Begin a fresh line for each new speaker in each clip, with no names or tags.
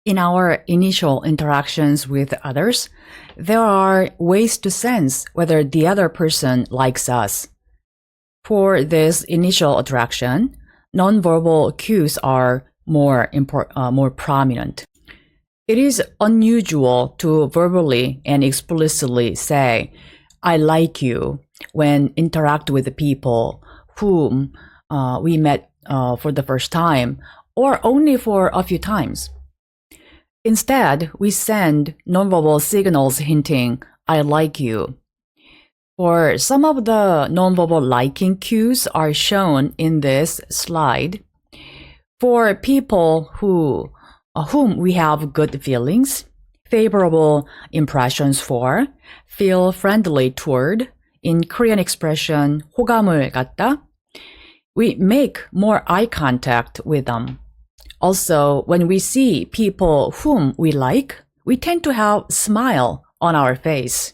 In our initial interactions with others, there are ways to sense whether the other person likes us. For this initial attraction, nonverbal cues are more prominent. It is unusual to verbally and explicitly say, "I like you," when interact with the people whom we met for the first time or only for a few times. Instead, we send nonverbal signals hinting, "I like you." For some of the nonverbal liking cues are shown in this slide. For people whom we have good feelings, favorable impressions for, feel friendly toward, in Korean expression, 호감을 갖다, we make more eye contact with them. Also, when we see people whom we like, we tend to have a smile on our face.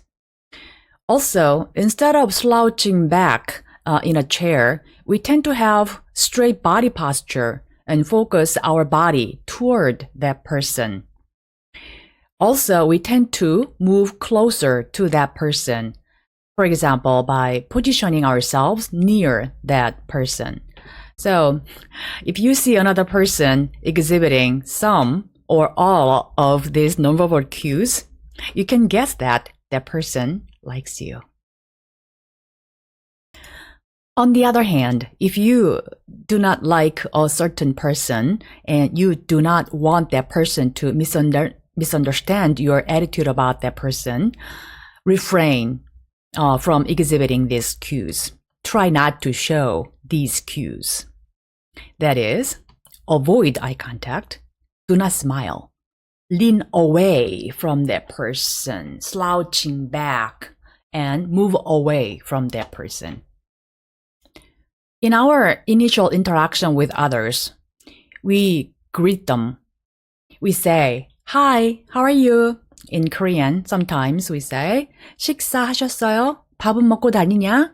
Also, instead of slouching back in a chair, we tend to have straight body posture and focus our body toward that person. Also, we tend to move closer to that person, for example, by positioning ourselves near that person. So, if you see another person exhibiting some or all of these nonverbal cues, you can guess that that person likes you. On the other hand, if you do not like a certain person and you do not want that person to misunderstand your attitude about that person, refrain from exhibiting these cues. Try not to show these cues. That is, avoid eye contact, do not smile, lean away from that person, slouching back, and move away from that person. In our initial interaction with others, we greet them. We say, "Hi, how are you?" In Korean, sometimes we say, "식사하셨어요? 밥은 먹고 다니냐?"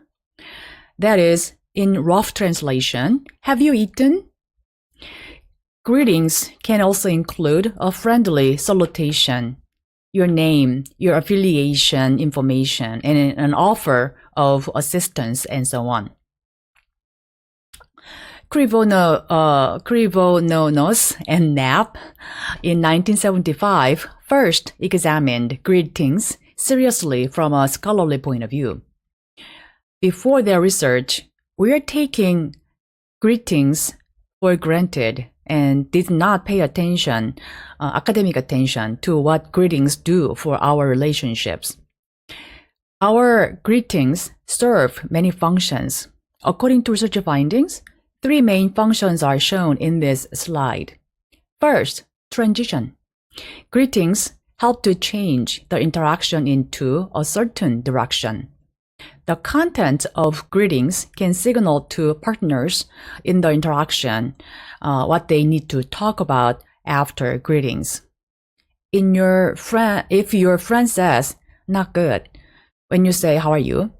That is, in rough translation, "Have you eaten?" Greetings can also include a friendly salutation, your name, your affiliation information, and an offer of assistance, and so on. Krivonos and Knapp in 1975 first examined greetings seriously from a scholarly point of view. Before their research, we are taking greetings for granted and did not pay attention, academic attention, to what greetings do for our relationships. Our greetings serve many functions. According to research findings, 3 main functions are shown in this slide. First, transition. Greetings help to change the interaction into a certain direction. The content of greetings can signal to partners in the interaction what they need to talk about after greetings. If your friend says, "Not good," when you say, "How are you?"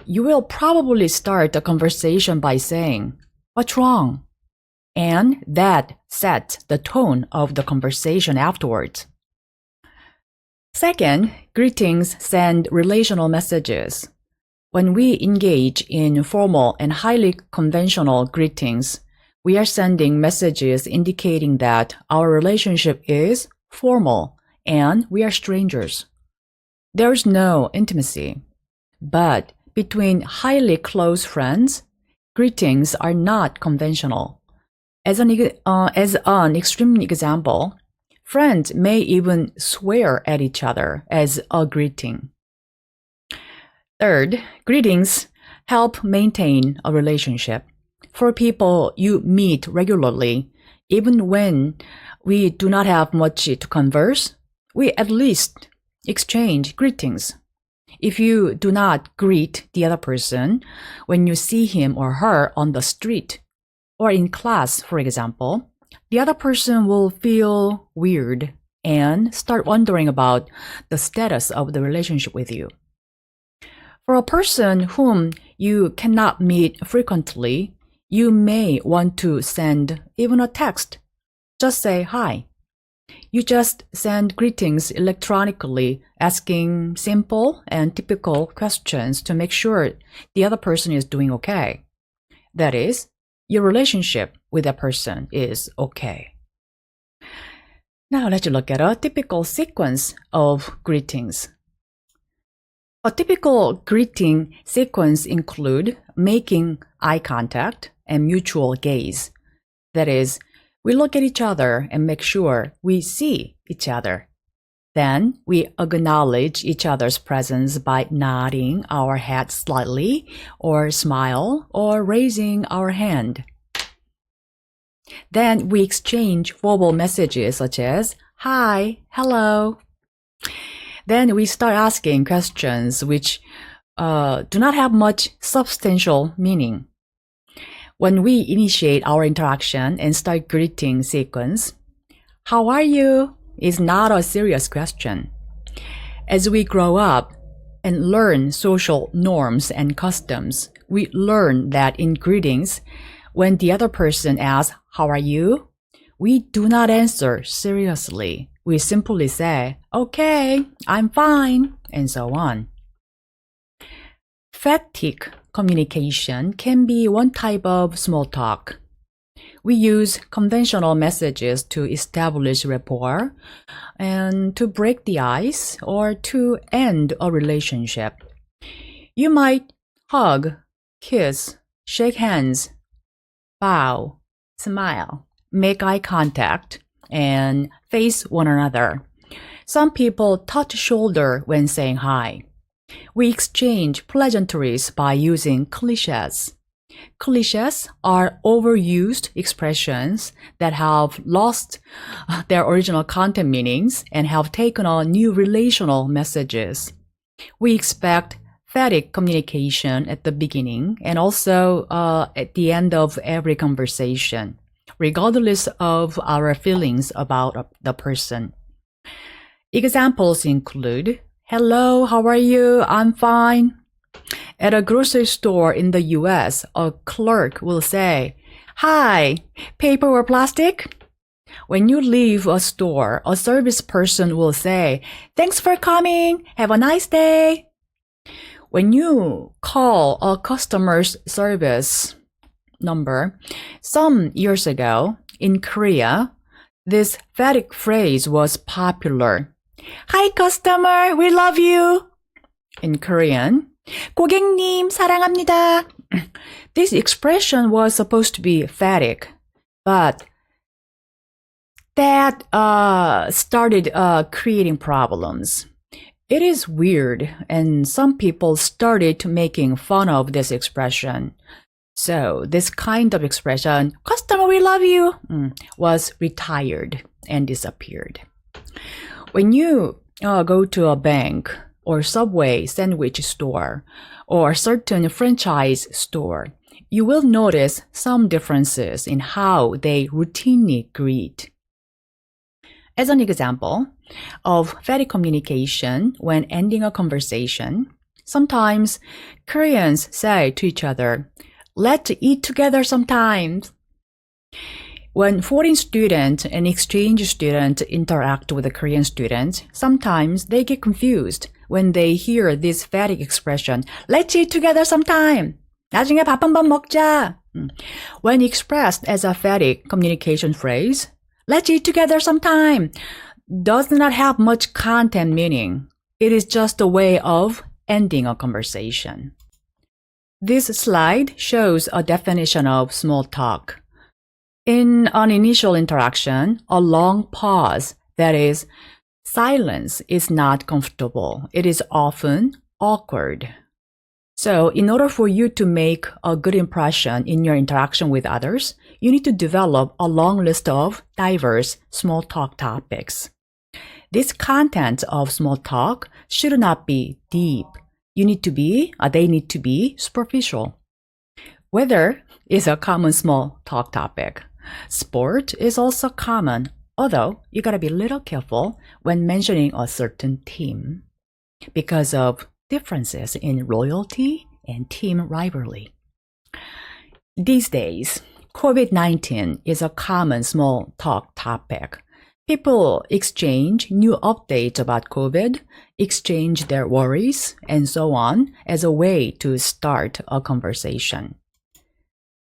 you will probably start a conversation by saying, "What's wrong?" And that sets the tone of the conversation afterwards. Second, greetings send relational messages. When we engage in formal and highly conventional greetings, we are sending messages indicating that our relationship is formal and we are strangers. There is no intimacy. But between highly close friends, greetings are not conventional. As an extreme example, friends may even swear at each other as a greeting. Third, greetings help maintain a relationship. For people you meet regularly, even when we do not have much to converse, we at least exchange greetings. If you do not greet the other person when you see him or her on the street or in class, for example, the other person will feel weird and start wondering about the status of the relationship with you. For a person whom you cannot meet frequently, you may want to send even a text. Just say hi. You just send greetings electronically, asking simple and typical questions to make sure the other person is doing okay. That is, your relationship with that person is okay. Now let's look at a typical sequence of greetings. A typical greeting sequence include making eye contact and mutual gaze. That is, we look at each other and make sure we see each other. Then we acknowledge each other's presence by nodding our head slightly, or smile, or raising our hand. Then we exchange verbal messages such as hi, hello. Then we start asking questions which do not have much substantial meaning. When we initiate our interaction and start greeting sequence, how are you? Is not a serious question. As we grow up and learn social norms and customs, we learn that in greetings, when the other person asks, how are you? We do not answer seriously. We simply say, okay, I'm fine, and so on. Phatic communication can be one type of small talk. We use conventional messages to establish rapport and to break the ice or to end a relationship. You might hug, kiss, shake hands, bow, smile, make eye contact, and face one another. Some people touch shoulder when saying hi. We exchange pleasantries by using cliches. Cliches are overused expressions that have lost their original content meanings and have taken on new relational messages. We expect phatic communication at the beginning and also at the end of every conversation, regardless of our feelings about the person. Examples include, hello, how are you? I'm fine. At a grocery store in the US, a clerk will say, hi, paper or plastic? When you leave a store, a service person will say, thanks for coming, have a nice day. When you call a customer's service number, some years ago in Korea, this phatic phrase was popular. Hi customer, we love you. In Korean, 고객님 사랑합니다. This expression was supposed to be phatic, but that started creating problems. It is weird, and some people started making fun of this expression. So this kind of expression, customer, we love you, was retired and disappeared. When you go to a bank or Subway sandwich store or certain franchise store, you will notice some differences in how they routinely greet. As an example of phatic communication when ending a conversation, sometimes Koreans say to each other, let's eat together sometimes. When foreign students and exchange students interact with a Korean student, sometimes they get confused when they hear this phatic expression, let's eat together sometime. 나중에 밥 한번 먹자. When expressed as a phatic communication phrase, let's eat together sometime, does not have much content meaning. It is just a way of ending a conversation. This slide shows a definition of small talk. In an initial interaction, a long pause, that is, silence, is not comfortable. It is often awkward. So, in order for you to make a good impression in your interaction with others, you need to develop a long list of diverse small talk topics. This content of small talk should not be deep. They need to be superficial. Weather is a common small talk topic. Sport is also common, although you gotta be a little careful when mentioning a certain team because of differences in loyalty and team rivalry. These days, COVID-19 is a common small talk topic. People exchange new updates about COVID, exchange their worries, and so on as a way to start a conversation.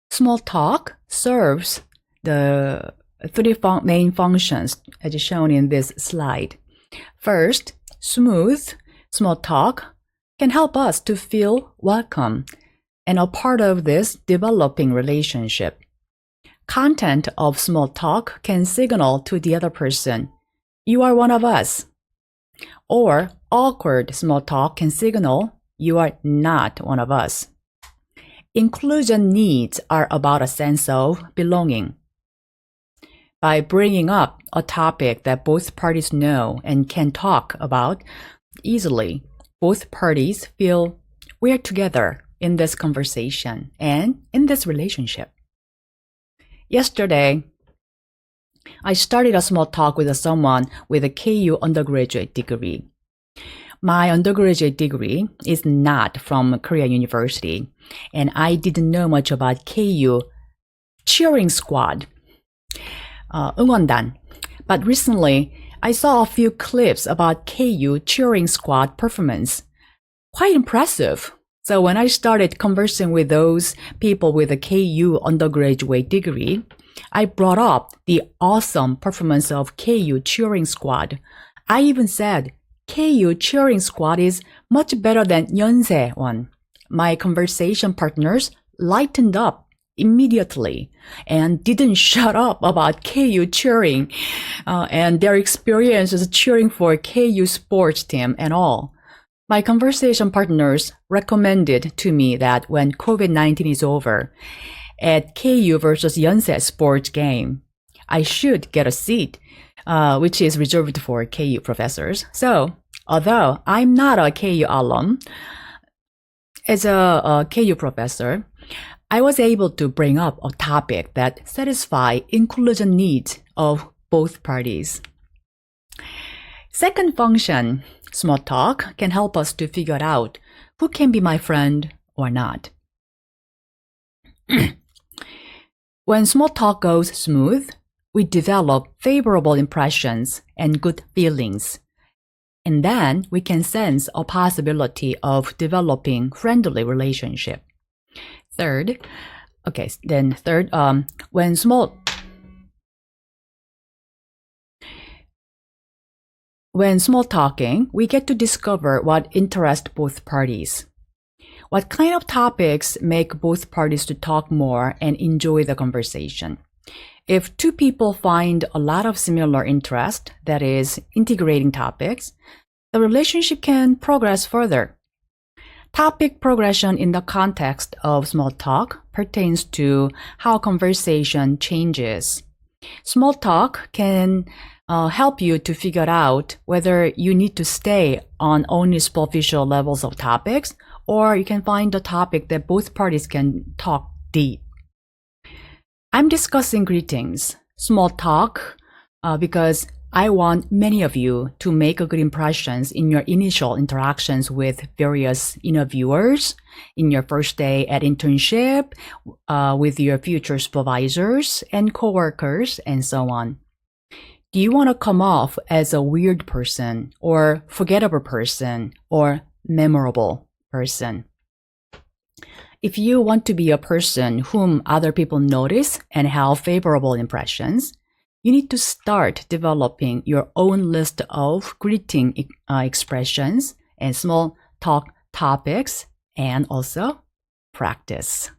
Small talk serves the three main functions as shown in this slide. First, smooth small talk can help us to feel welcome and a part of this developing relationship. Content of small talk can signal to the other person, you are one of us. Or awkward small talk can signal, you are not one of us. Inclusion needs are about a sense of belonging. By bringing up a topic that both parties know and can talk about easily, both parties feel we're together in this conversation and in this relationship. Yesterday, I started a small talk with someone with a KU undergraduate degree. My undergraduate degree is not from Korea University, and I didn't know much about KU cheering squad, 응원단. But recently, I saw a few clips about KU cheering squad performance. Quite impressive. So when I started conversing with those people with a KU undergraduate degree, I brought up the awesome performance of KU cheering squad. I even said, KU cheering squad is much better than Yonsei one. My conversation partners lightened up immediately and didn't shut up about KU cheering and their experiences cheering for KU sports team and all. My conversation partners recommended to me that when COVID-19 is over, at KU versus Yonsei sports game, I should get a seat, which is reserved for KU professors. So, although I'm not a KU alum, as a KU professor, I was able to bring up a topic that satisfies inclusion needs of both parties. Second function, small talk can help us to figure out who can be my friend or not. When small talk goes smooth, we develop favorable impressions and good feelings. And then we can sense a possibility of developing friendly relationship. Third, when small talking, we get to discover what interests both parties. What kind of topics make both parties to talk more and enjoy the conversation? If two people find a lot of similar interest, that is, integrating topics, the relationship can progress further. Topic progression in the context of small talk pertains to how conversation changes. Small talk can help you to figure out whether you need to stay on only superficial levels of topics, or you can find a topic that both parties can talk deep. I'm discussing greetings, small talk, because I want many of you to make good impressions in your initial interactions with various interviewers, in your first day at internship, with your future supervisors and coworkers, and so on. Do you want to come off as a weird person, or forgettable person, or memorable person? If you want to be a person whom other people notice and have favorable impressions, you need to start developing your own list of greeting expressions and small talk topics, and also practice.